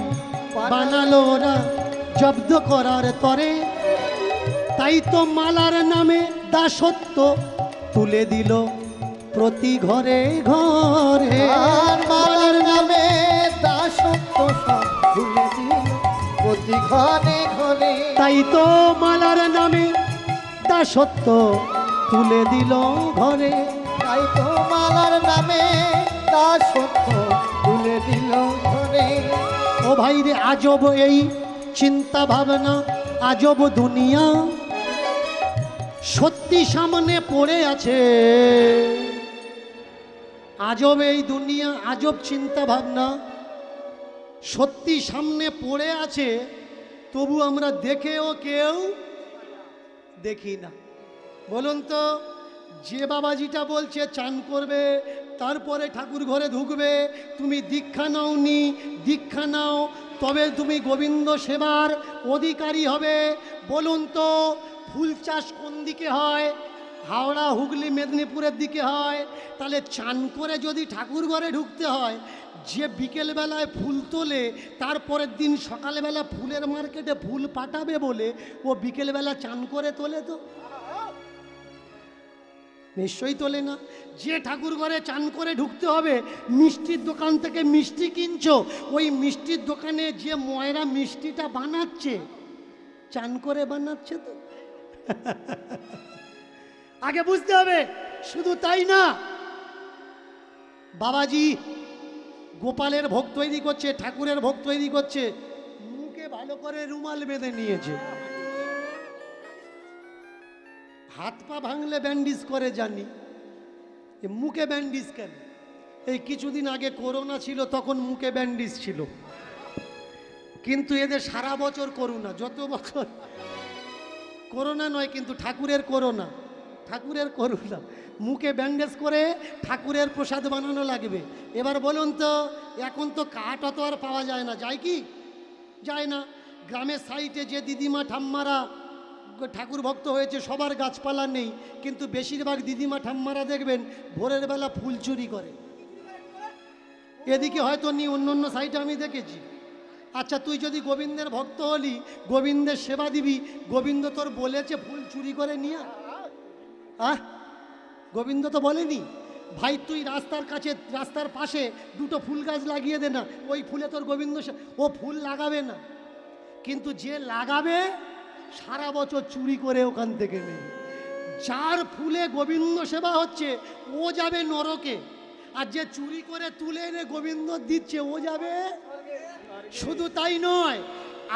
বানালো ওরা জব্দ করার তরে। তাই তো মালার নামে দাসত্ব তুলে দিল প্রতি ঘরে ঘরে। আর মালার নামে দাসত্ব সব ভুলে দিল প্রতি ঘরে ঘরে। তাই তো মালার নামে দাসত্ব তুলে দিল ঘরে। তাই তো মালার নামে দাসত্ব তুলে দিল ঘরে। ও ভাই রে, আজব এই চিন্তা ভাবনা, আজব দুনিয়া সত্যি সামনে পড়ে আছে। আজব এই দুনিয়া, আজব চিন্তা ভাবনা সত্যি সামনে পড়ে আছে, তবু আমরা দেখেও কেউ দেখি না। বলুন তো, যে বাবাজিটা বলছে চান করবে তারপরে ঠাকুর ঘরে ঢুকবে, তুমি দীক্ষা নাওনি, দীক্ষা নাও তবে তুমি গোবিন্দ সেবার অধিকারী হবে। বলুন তো, ফুল চাষ কোন দিকে হয়? হাওড়া, হুগলি, মেদিনীপুরের দিকে হয়। তাহলে চান করে যদি ঠাকুর ঘরে ঢুকতে হয়, যে বিকেলবেলায় ফুল তোলে তারপরের দিন সকালবেলা ফুলের মার্কেটে ফুল পাঠাবে বলে ও বিকেলবেলা চান করে তোলে? তো নিশ্চয়ই তোলে না। যে ঠাকুর ঘরে চান করে ঢুকতে হবে, মিষ্টির দোকান থেকে মিষ্টি কিনছো, ওই মিষ্টির দোকানে যে ময়রা মিষ্টিটা বানাচ্ছে চান করে বানাচ্ছে তো। আগে বুঝতে হবে। শুধু তাই না, বাবাজি গোপালের ভোগ তৈরি করছে, ঠাকুরের ভোগ তৈরি করছে, মুখে ভালো করে রুমাল বেঁধে নিয়েছে। হাত পা ভাঙলে ব্যান্ডেজ করে জানি, মুখে ব্যান্ডেজ কেন? এই কিছুদিন আগে করোনা ছিল, তখন মুখে ব্যান্ডেজ ছিল। কিন্তু এদের সারা বছর করোনা, যত বছর করোনা নয়, কিন্তু ঠাকুরের করোনা, ঠাকুরের করোনা। মুখে ব্যান্ডেজ করে ঠাকুরের প্রসাদ বানানো লাগবে। এবার বলুন তো, এখন তো কাঠ অত আর পাওয়া যায় না, যায় কি? যায় না। গ্রামের সাইডে যে দিদিমা ঠাম্মারা ঠাকুর ভক্ত হয়েছে, সবার গাছপালা নেই, কিন্তু বেশিরভাগ দিদিমা ঠাম্মারা দেখবেন ভোরের বেলা ফুল চুরি করে। এদিকে হয়তো নি, অন্য অন্য সাইডে আমি দেখেছি। আচ্ছা, তুই যদি গোবিন্দের ভক্ত হলি, গোবিন্দের সেবা দিবি, গোবিন্দ তোর বলেছে ফুল চুরি করে নিয়ে আহ? গোবিন্দ তো বলেনি ভাই তুই রাস্তার কাছে, রাস্তার পাশে দুটো ফুল গাছ লাগিয়ে দে না, ওই ফুলে তোর গোবিন্দ, ও ফুল লাগাবে না। কিন্তু যে লাগাবে সারা বছর চুরি করে ওখান থেকে নেবে। যার ফুলে গোবিন্দ সেবা হচ্ছে ও যাবে নরকে, আর যে চুরি করে তুলে এনে গোবিন্দ দিচ্ছে ও যাবে। শুধু তাই নয়,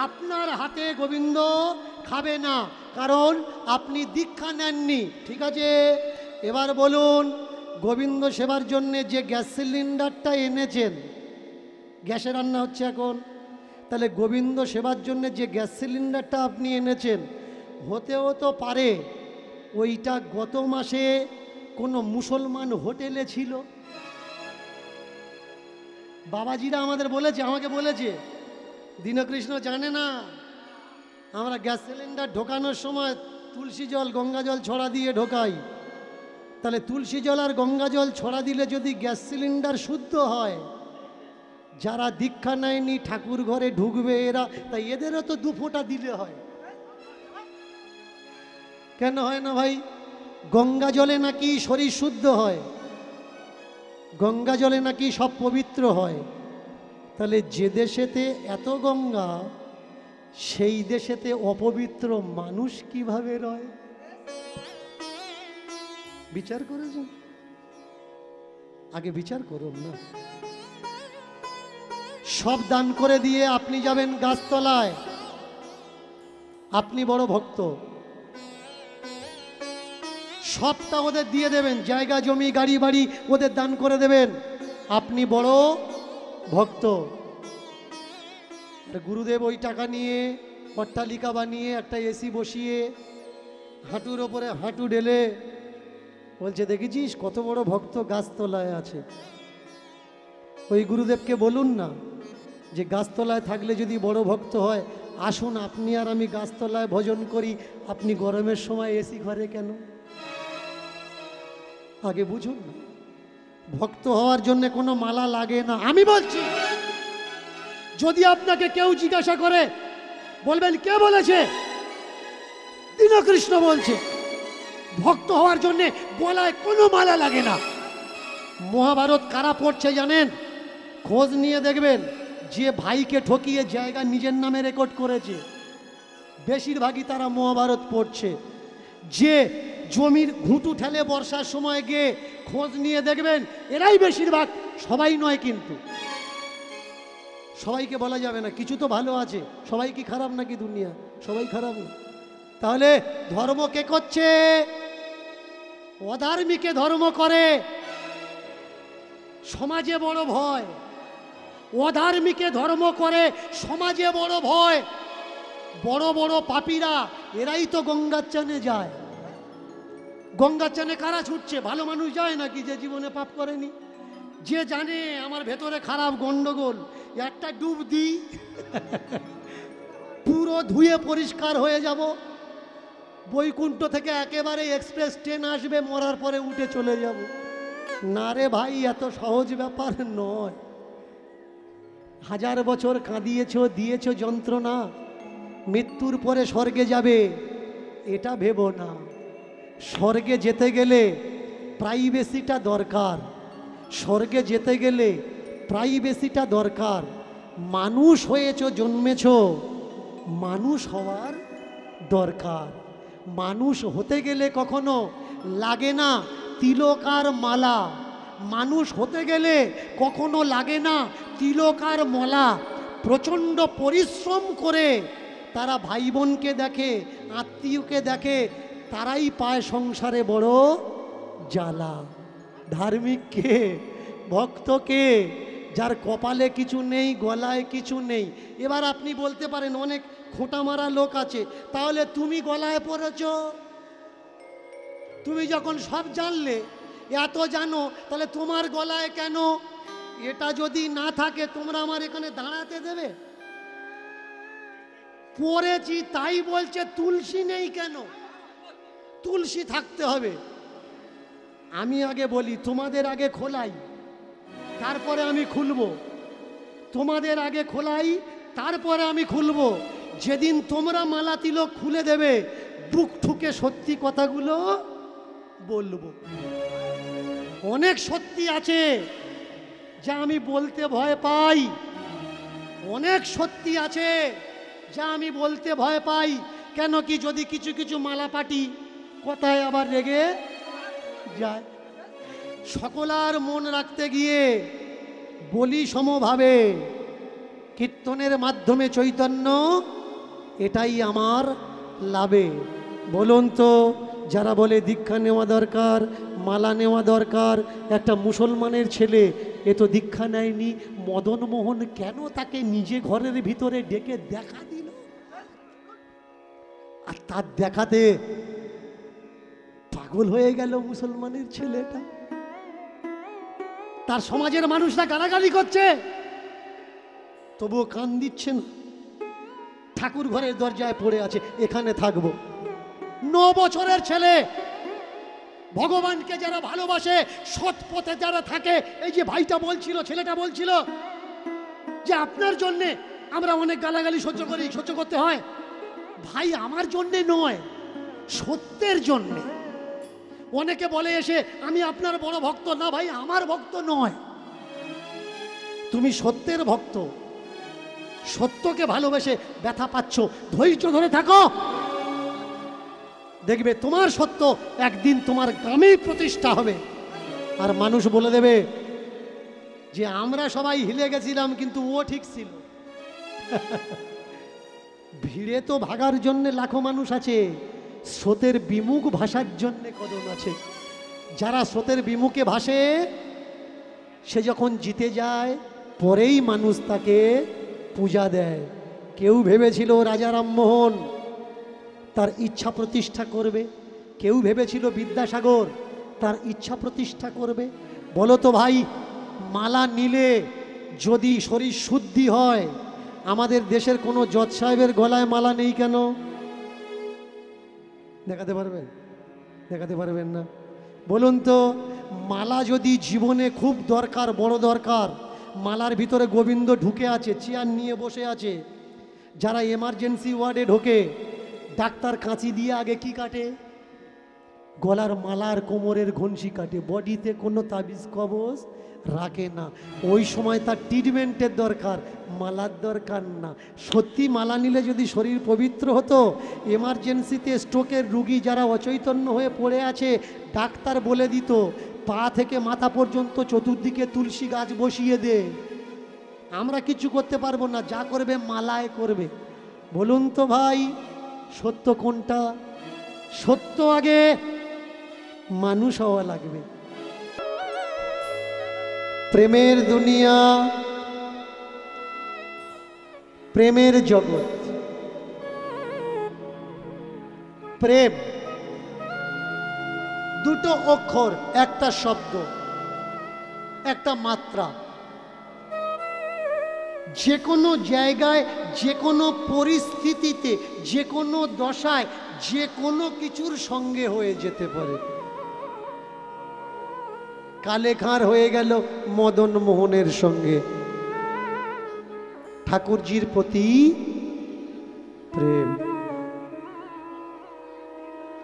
আপনার হাতে গোবিন্দ খাবে না, কারণ আপনি দীক্ষা নেননি। ঠিক আছে, এবার বলুন, গোবিন্দ সেবার জন্য যে গ্যাস সিলিন্ডারটা এনেছেন, গ্যাসে রান্না হচ্ছে এখন, তাহলে গোবিন্দ সেবার জন্য যে গ্যাস সিলিন্ডারটা আপনি এনেছেন, হতেও তো পারে ওইটা গত মাসে কোনো মুসলমান হোটেলে ছিল। বাবাজিরা আমাদের বলেছে, আমাকে বলেছে, দীনকৃষ্ণ জানে না আমরা গ্যাস সিলিন্ডার ঢোকানোর সময় তুলসী জল গঙ্গা জল ছড়া দিয়ে ঢোকাই। তাহলে তুলসী জল আর গঙ্গা জল ছড়া দিলে যদি গ্যাস সিলিন্ডার শুদ্ধ হয়, যারা দীক্ষা নেয়নি ঠাকুর ঘরে ঢুকবে এরা, তাই এদেরও তো 2 ফোঁটা দিলে হয়। কেন হয় না ভাই? গঙ্গা জলে নাকি শরীর শুদ্ধ হয়, গঙ্গা জলে নাকি সব পবিত্র হয়। তাহলে যে দেশেতে এত গঙ্গা, সেই দেশেতে অপবিত্র মানুষ কিভাবে রয়? বিচার করেছেন? আগে বিচার করুন না। সব দান করে দিয়ে আপনি যাবেন গাছতলায়, আপনি বড় ভক্ত, সবটা ওদের দিয়ে দেবেন, জায়গা জমি গাড়ি বাড়ি ওদের দান করে দেবেন, আপনি বড় ভক্ত। গুরুদেব ওই টাকা নিয়ে অট্টালিকা বানিয়ে একটা এসি বসিয়ে হাঁটুর ওপরে হাঁটু ঢেলে বলছে, দেখেছিস কত বড় ভক্ত গাছতলায় আছে। ওই গুরুদেবকে বলুন না যে গাছতলায় থাকলে যদি বড় ভক্ত হয়, আসুন আপনি আর আমি গাছতলায় ভজন করি, আপনি গরমের সময় এসি ঘরে কেন? আগে বুঝুন না, ভক্ত হওয়ার জন্য কোনো মালা লাগে না। আমি বলছি, যদি আপনাকে কেউ জিজ্ঞাসা করে, বলবেন কে বলেছে? দীনকৃষ্ণ বলছে। ভক্ত হওয়ার জন্য গলায় কোনো মালা লাগে না। মহাভারত কারা পড়ছে জানেন? খোঁজ নিয়ে দেখবেন, যে ভাইকে ঠকিয়ে জায়গা নিজের নামে রেকর্ড করেছে, বেশিরভাগই তারা মহাভারত পড়ছে। যে জমির ঘুঁটু ঠেলে বর্ষার সময় গিয়ে খোঁজ নিয়ে দেখবেন, এরাই বেশিরভাগ, সবাই নয় কিন্তু। সবাইকে বলা যাবে না, কিছু তো ভালো আছে। সবাই কি খারাপ নাকি দুনিয়া? সবাই খারাপ না। তাহলে ধর্ম কে করছে? অধার্মিকে ধর্ম করে। সমাজে বড় ভয়, অধার্মিকে ধর্ম করে, সমাজে বড় ভয়। বড় বড় পাপীরা এরাই তো গঙ্গার চানে যায়। গঙ্গার চানে কারা ছুটছে? ভালো মানুষ যায় নাকি যে জীবনে পাপ করেনি? যে জানে আমার ভেতরে খারাপ গন্ডগোল, একটা ডুব দিই পুরো ধুয়ে পরিষ্কার হয়ে যাব। বৈকুণ্ঠ থেকে একেবারে এক্সপ্রেস ট্রেন আসবে, মরার পরে উঠে চলে যাব। না রে ভাই, এত সহজ ব্যাপার নয়। 1000 বছর কাঁদিয়েছ, দিয়েছ যন্ত্রণা, মৃত্যুর পরে স্বর্গে যাবে এটা ভেবো না। স্বর্গে যেতে গেলে প্রাইভেসিটা দরকার, স্বর্গে যেতে গেলে প্রাইভেসিটা দরকার। মানুষ হয়েছ, জন্মেছ, মানুষ হওয়ার দরকার। মানুষ হতে গেলে কখনো লাগে না তিলক আর মালা। মানুষ হতে গেলে কখনো লাগে না তিলক আর মালা। প্রচণ্ড পরিশ্রম করে তারা ভাই বোনকে দেখে, আত্মীয়কে দেখে, তারাই পায় সংসারে বড় জ্বালা। ধার্মিককে, ভক্তকে, যার কপালে কিছু নেই, গলায় কিছু নেই। এবার আপনি বলতে পারেন অনেক খোঁটা মারা লোক আছে, তাহলে তুমি গলায় পড়েছ? তুমি যখন সব জানলে, এত জানো, তাহলে তোমার গলায় কেন? এটা যদি না থাকে তোমরা আমার এখানে দাঁড়াতে দেবে? পড়েছি তাই বলছে তুলসী নেই কেন? তুলসী থাকতে হবে। আমি আগে বলি, তোমাদের আগে খোলাই, তারপরে আমি খুলবো। তোমাদের আগে খোলাই, তারপরে আমি খুলবো। যেদিন তোমরা মালা তিলক খুলে দেবে, বুক ঠুকে সত্যি কথাগুলো বলবো। অনেক সত্যি আছে যা আমি বলতে ভয় পাই, অনেক সত্যি আছে যা আমি বলতে ভয় পাই। কেন কি, যদি কিছু কিছু মালা পাটি কথায় আবার রেগে যায়। সকলার মন রাখতে গিয়ে বলি সমভাবে কীর্তনের মাধ্যমে চৈতন্য, এটাই আমার লাভে। বলুন তো, যারা বলে দীক্ষা নেওয়া দরকার, মালা নেওয়া দরকার, একটা মুসলমানের ছেলে এ তো দীক্ষা নেয়নি, মদন মোহন কেন তাকে নিজে ঘরের ভিতরে ডেকে দেখা দিল? আর তার দেখাতে পাগল হয়ে গেল মুসলমানের ছেলেটা। তার সমাজের মানুষরা গালাগালি করছে, তবুও কান দিচ্ছে না। ঠাকুর ঘরের দরজায় পড়ে আছে, এখানে থাকবো। 9 বছরের ছেলে, ভগবানকে যারা ভালোবাসে, সৎ পথে যারা থাকে, এই যে ভাইটা বলছিল, ছেলেটা বলছিল যে আপনার জন্যে আমরা অনেক গালাগালি সহ্য করি, সহ্য করতে হয়। ভাই আমার জন্যে নয়, সত্যের জন্যে। অনেকে বলে এসে আমি আপনার বড় ভক্ত। না ভাই, আমার ভক্ত নয়, তুমি সত্যের ভক্ত। সত্যকে ভালোবেসে ব্যথা পাচ্ছ, ধৈর্য ধরে থাকো, দেখবে তোমার সত্য একদিন তোমার গ্রামেই প্রতিষ্ঠা হবে। আর মানুষ বলে দেবে যে আমরা সবাই হিলে গেছিলাম, কিন্তু ও ঠিক ছিল। ভিড়ে তো ভাগার জন্য লাখো মানুষ আছে, স্রোতের বিমুখ ভাষার জন্য কজন আছে। যারা স্রোতের বিমুখে ভাসে, সে যখন জিতে যায় পরেই মানুষ তাকে পূজা দেয়। কেউ ভেবেছিল রাজা রামমোহন তার ইচ্ছা প্রতিষ্ঠা করবে, কেউ ভেবেছিল বিদ্যাসাগর তার ইচ্ছা প্রতিষ্ঠা করবে। বলো তো ভাই, মালা নিলে যদি শরীর শুদ্ধি হয়, আমাদের দেশের কোনো জজ সাহেবের গলায় মালা নেই কেন? দেখাতে পারবেন? দেখাতে পারবেন না। বলুন তো, মালা যদি জীবনে খুব দরকার, বড় দরকার, মালার ভিতরে গোবিন্দ ঢুকে আছে, চেয়ার নিয়ে বসে আছে। যারা এমার্জেন্সি ওয়ার্ডে ঢোকে, ডাক্তার কাঁচি দিয়ে আগে কি কাটে? গলার মালার কোমরের ঘনশি কাটে, বডিতে কোনো তাবিজ কবজ রাখে না। ওই সময় তার ট্রিটমেন্টের দরকার, মালার দরকার না। সত্যি মালা নিলে যদি শরীর পবিত্র হতো, এমার্জেন্সিতে স্ট্রোকের রুগী যারা অচৈতন্য হয়ে পড়ে আছে, ডাক্তার বলে দিত পা থেকে মাথা পর্যন্ত চতুর্দিকে তুলসী গাছ বসিয়ে দে। আমরা কিছু করতে পারবো না, যা করবে মালায় করবে। বলুন তো ভাই, সত্য কোনটা? সত্য আগে মানুষ হওয়া লাগবে। প্রেমের দুনিয়া, প্রেমের জগৎ। প্রেম দুটো অক্ষর, একটা শব্দ, একটা মাত্রা। যে কোনো জায়গায়, যে কোনো পরিস্থিতিতে, যে কোনো দশায়, যে কোনো কিছুর সঙ্গে হয়ে যেতে পারে। কালেখার হয়ে গেল মদন মোহনের সঙ্গে। ঠাকুরজির প্রতি প্রেম,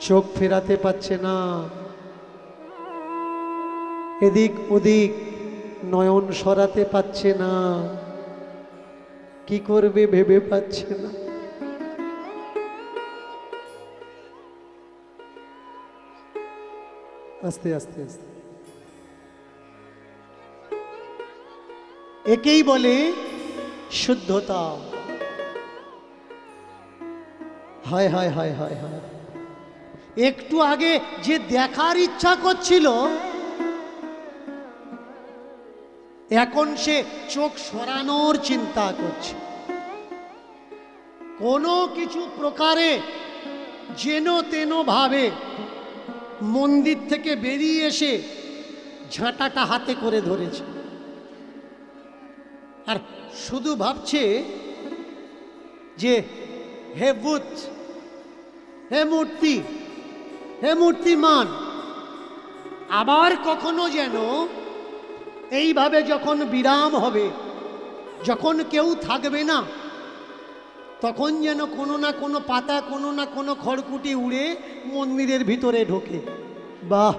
চোখ ফেরাতে পারছে না, এদিক ওদিক নয়ন সরাতে পারছে না, কি করবে ভেবে পাচ্ছে না। আস্তে আস্তে আস্তে, একেই বলে শুদ্ধতা। হায় হায় হায় হায় হায়, একটু আগে যে দেখার ইচ্ছা করছিল, এখন সে চোখ সরানোর চিন্তা করছে। কোনো কিছু প্রকারে যেন তেন ভাবে মন্দির থেকে বেরিয়ে এসে ঝাঁটাটা হাতে করে ধরেছে, আর শুধু ভাবছে যে হে বুদ্ধ, হে মূর্তি, হে মূর্তিমান, আবার কখনো যেন এইভাবে যখন বিরাম হবে, যখন কেউ থাকবে না, তখন যেন কোনো না কোনো পাতা, কোনো না কোনো খড়কুটি উড়ে মন্দিরের ভিতরে ঢোকে। বাহ!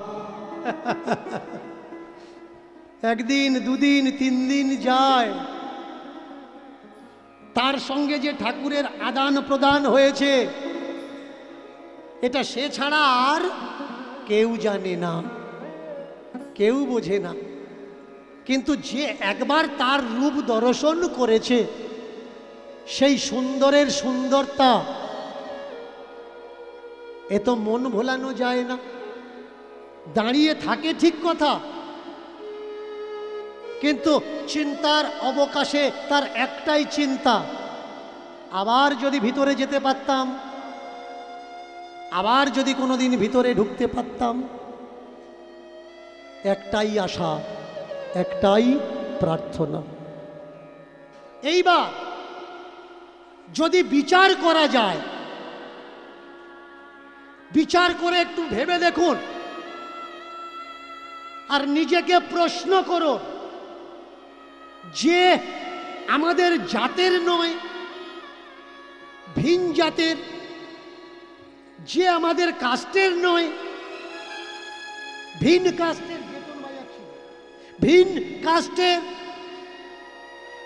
একদিন, দুদিন, 3 দিন যায়, তার সঙ্গে যে ঠাকুরের আদান প্রদান হয়েছে, এটা সে ছাড়া আর কেউ জানে না, কেউ বোঝে না। কিন্তু যে একবার তার রূপ দর্শন করেছে, সেই সুন্দরের সুন্দরতা এ তো মন ভোলানো যায় না। দাঁড়িয়ে থাকে ঠিক কথা, কিন্তু চিন্তার অবকাশে তার একটাই চিন্তা, আবার যদি ভিতরে যেতে পারতাম, আবার যদি কোনোদিন ভিতরে ঢুকতে পারতাম। একটাই আশা, একটাই প্রার্থনা। এইবার যদি বিচার করা যায়, বিচার করে একটু ভেবে দেখুন আর নিজেকে প্রশ্ন করো যে আমাদের জাতের নয়, ভিন জাতের, যে আমাদের কাস্টের নয়, ভিন কাস্টের, ভিন কাস্টের,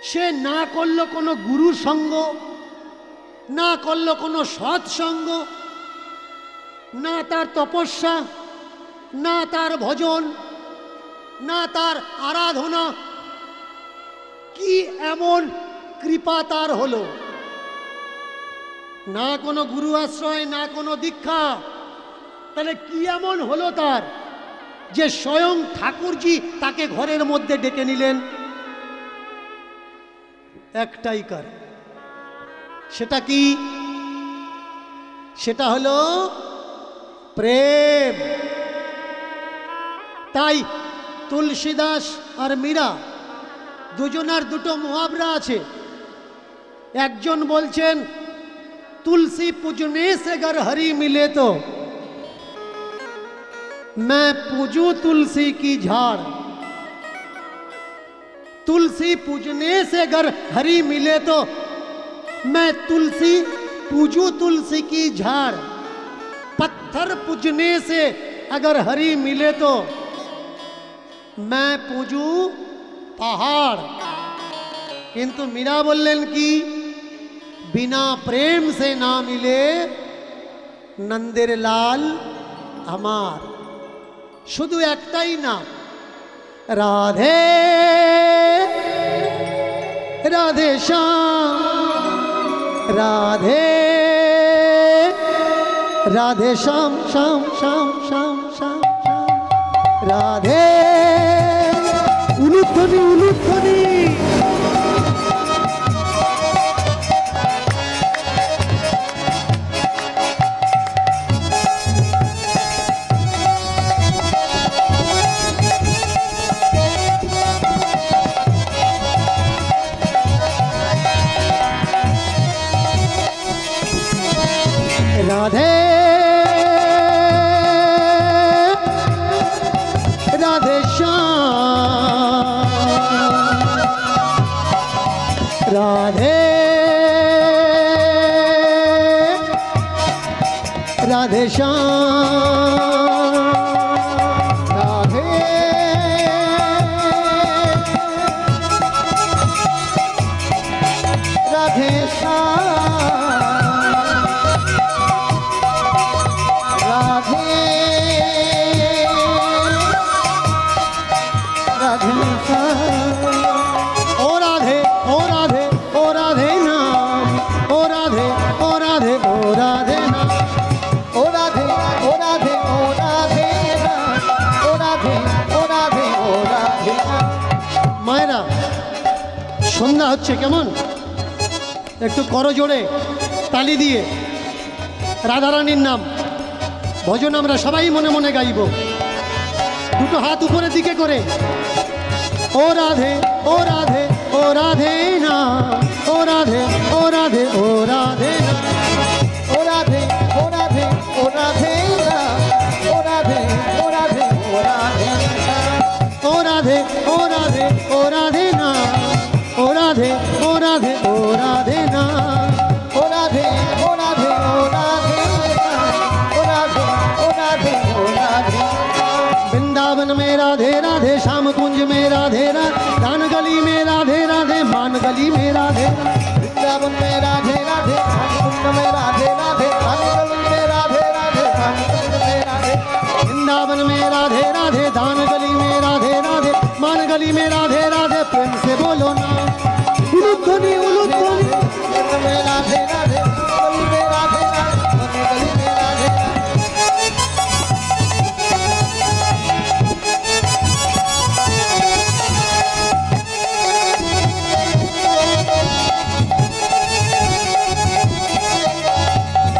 সে না করলো কোনো গুরু সঙ্গ, না করলো কোনো সৎসঙ্গ, না তার তপস্যা, না তার ভজন, না তার আরাধনা, কি এমন কৃপা তার হলো? না কোনো গুরু আশ্রয়, না কোনো দীক্ষা, তাহলে কি এমন হলো তার যে স্বয়ং ঠাকুরজি তাকে ঘরের মধ্যে ডেকে নিলেন? একটাই কারণ, সেটা কি? সেটা হলো প্রেম। তাই তুলসীদাস আর মীরা দুজনার দুটো মুহাবরা আছে। একজন বলছেন तुलसी पूजने से अगर हरि मिले तो मैं पूजू तुलसी की झाड़। तुलसी पूजने से अगर हरि मिले तो मैं तुलसी पूजू तुलसी की झाड़। पत्थर पूजने से अगर हरि मिले तो मैं पूजू पहाड़। किंतु मीरा बोलें कि बिना प्रेम से ना मिले नंदेर लाल हमार। शुद्ध एकटा ही नाम राधे राधे श्याम, राधे राधे श्याम श्याम श्याम श्याम श्याम श्याम, राधे उलुध्वनि उलुध्वनि। राधे राधे श्याम, राधे राधे श्याम, राधे राधे श्याम, সন্ধ্যা হচ্ছে কেমন, একটু করো জোরে তালি দিয়ে রাধারানীর নাম ভজন আমরা সবাই মনে মনে গাইব। দুটো হাত উপরের দিকে করে ও রাধে ও রাধে ও রাধে না, ও রাধে ও রাধে ও রাধে না, ও রাধে ও রাধে ও রাধে না, ও রাধে ও রাধে ও রাধে না, ও রাধে ও রাধে ও রাধে না, ও রাধে ও রাধে ও রাধে না, ও রাধে ও রাধে ও রাধে না, ও রাধে ও রাধে ও राधे। वृंदावन में राधे राधे, श्याम कुंज में राधे राधे, दान गली में राधे राधे, मान गली में राधे। वृंदावन में राधे राधे, कुंज में राधे राधे, दान गली में राधे राधे, गली में राधे राधे प्रेम से बोलो ना उलूध्वनि उलूध्वनि राधे राधे गली में राधे राधे गली में राधे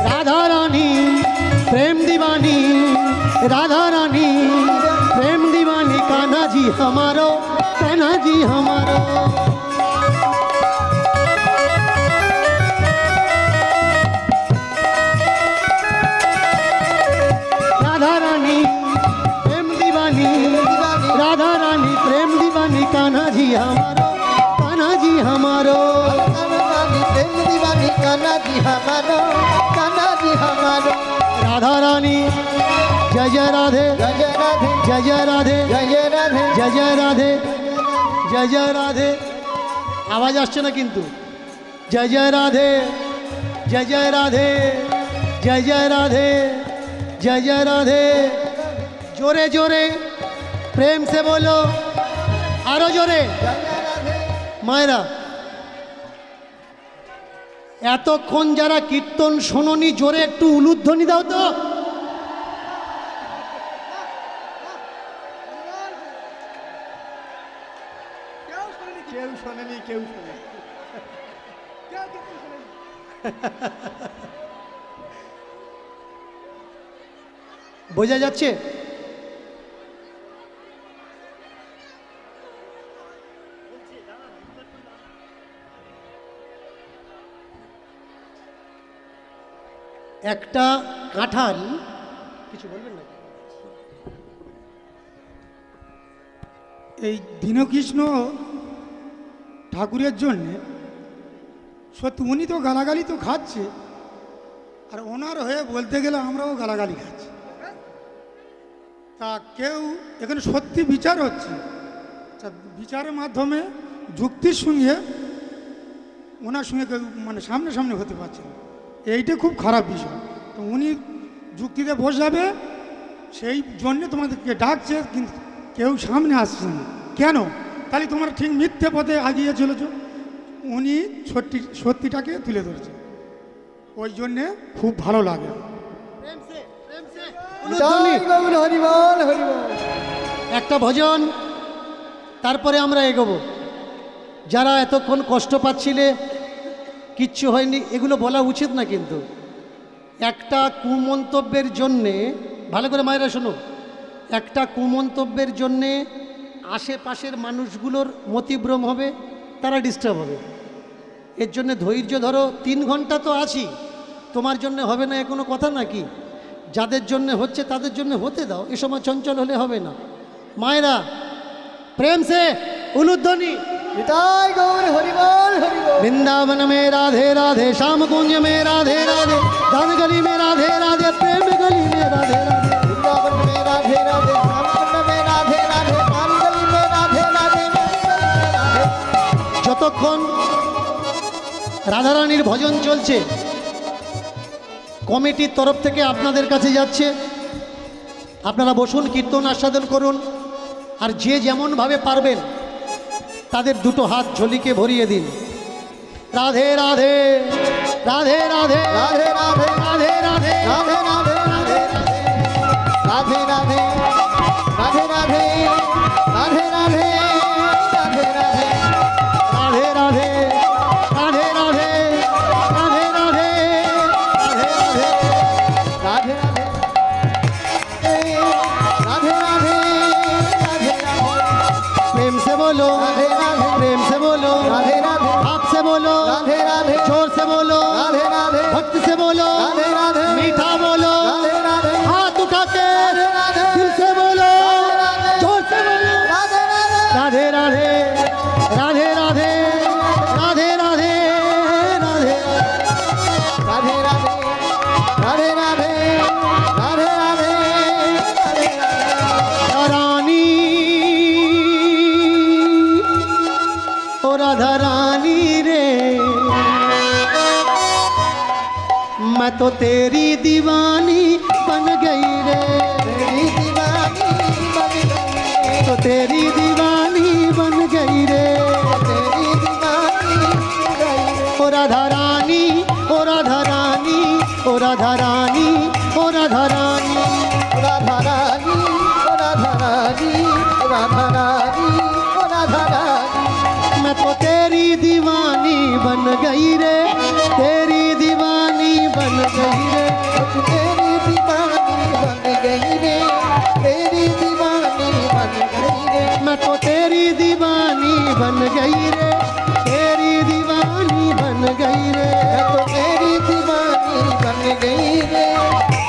राधा रानी प्रेम दीवानी राधा रानी प्रेम दीवानी कान्हा जी हमारो कान्हा जी हमारो राधा रानी प्रेम दीवानी राधा रानी प्रेम दीवानी कान्हा जी हमारो कान्हा जी हमारो प्रेम दीवानी कान्हा जी हमारो कान्हा जी हमारो राधा रानी जय जय राधे जय राधे जय जय राधे जय राधे जय जय राधे जय जय राधे आवाज আসছে না কিন্তু जय जय राधे जय जय राधे जय जय राधे जय जय राधे जोरे जोरे प्रेम से बोलो आरो जोरे मायरा এতক্ষণ যারা কীর্তন শোনোনি জোরে একটু উলুধ্বনি দাও তো কেউ শোনেনি কেউ শোনেনি বোঝা যাচ্ছে একটা কাঁঠাল কিছু বলবেন না এই দীনকৃষ্ণ ঠাকুরের জন্যে সত্যি উনি তো গালাগালি তো খাচ্ছে আর ওনার হয়ে বলতে গেলে আমরাও গালাগালি খাচ্ছি তা কেউ এখানে সত্যি বিচার হচ্ছে তা বিচারের মাধ্যমে যুক্তির সঙ্গে ওনার সঙ্গে কেউ মানে সামনে হতে পারছে না এইটা খুব খারাপ বিষয় তো উনি যুক্তিতে বসাবে সেই জন্যে তোমাদেরকে ডাকছে কিন্তু কেউ সামনে আসছে না কেন তাহলে তোমরা ঠিক মিথ্যে পথে আগিয়ে চলেছ উনি সত্যিটাকে তুলে ধরেছে ওই জন্যে খুব ভালো লাগে হরিবল হরিবল একটা ভজন তারপরে আমরা এগোবো যারা এতক্ষণ কষ্ট পাচ্ছিলে কিচ্ছু হয়নি এগুলো বলা উচিত না কিন্তু একটা কুমন্তব্যের জন্যে ভালো করে মায়েরা শোনো একটা কুমন্তব্যের জন্যে আশেপাশের মানুষগুলোর মতিভ্রম হবে তারা ডিস্টার্ব হবে এর জন্য ধৈর্য ধরো 3 ঘন্টা তো আছি তোমার জন্য হবে না এ কোনো কথা নাকি যাদের জন্য হচ্ছে তাদের জন্য হতে দাও এ সময় চঞ্চল হলে হবে না মায়েরা প্রেম সে উলুধ্বনি নিতাই গৌর হরিবল হরিবল वृंदावन में राधे राधे श्याम कुंज में राधे राधे दान गली में राधे राधे प्रेम गली में राधे राधे वृंदावन में राधे राधे श्यामकुंड में राधे राधे दान गली में राधे राधे যতক্ষণ রাধারানীর ভজন চলছে কমিটির তরফ থেকে আপনাদের কাছে যাচ্ছে আপনারা বসুন কীর্তন আস্বাদন করুন আর যে যেমনভাবে পারবেন তাদের দুটো হাত ঝুলিকে ভরিয়ে দিন রাধে রাধে রাধে রাধে রাধে রাধে রাধে রাধে রাধে রাধে রাধে রাধে রাধে রাধে রাধে রাধে রাধে রাধে राधे राधे राधे राधे राधे राधे राधे राधे राधे राधे राधे प्रेम से बोलो राधे राधे प्रेम से बोलो राधे राधे आप से बोलो राधे राधे जोर से बोलो राधे राधे भक्ति से बोलो राधे राधे मीठा बोलो राधे राधे हाथ उठा के राधे दिल से बोलो राधे जोर से बोलो राधे राधे राधे राधे राधे राधे राधे राधे राधे राधे राधे राधे राधे राधे रानी ओ राधा रानी रे मैं तो तेरी दीवानी बन गई रे तेरी दीवानी बन गई तो तेरी दीवानी राधा रानी, ओ राधा रानी, ओ राधा रानी, ओ राधा रानी। राधा रानी, ओ राधा रानी, राधा रानी, ओ राधा रानी। मैं तो तेरी दीवानी बन गई रे, तेरी दीवानी बन गई रे। तेरी दीवानी बन गई रे, तेरी दीवानी बन गई रे। मैं तो तेरी दीवानी बन गई रे, तेरी दीवानी बन गई रे। मैं तो तेरी दीवानी बन गई रे,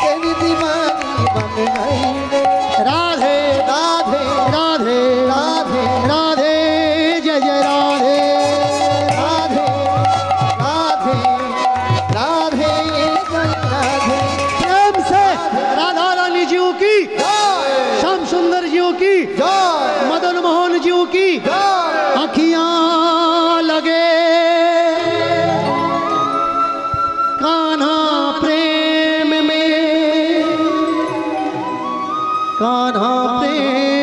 तेरी दीवानी बन गई रे। राधे राधे राधे राधे राधे, जय जय राधे। राधे राधे राधे जय राधे। प्रेम से राधा रानी जी की, जय श्याम सुंदर जी की, जय मदन मोहन जी की जय। आखियां लगे कान्हा प्रेम में, कान्हा प्रेम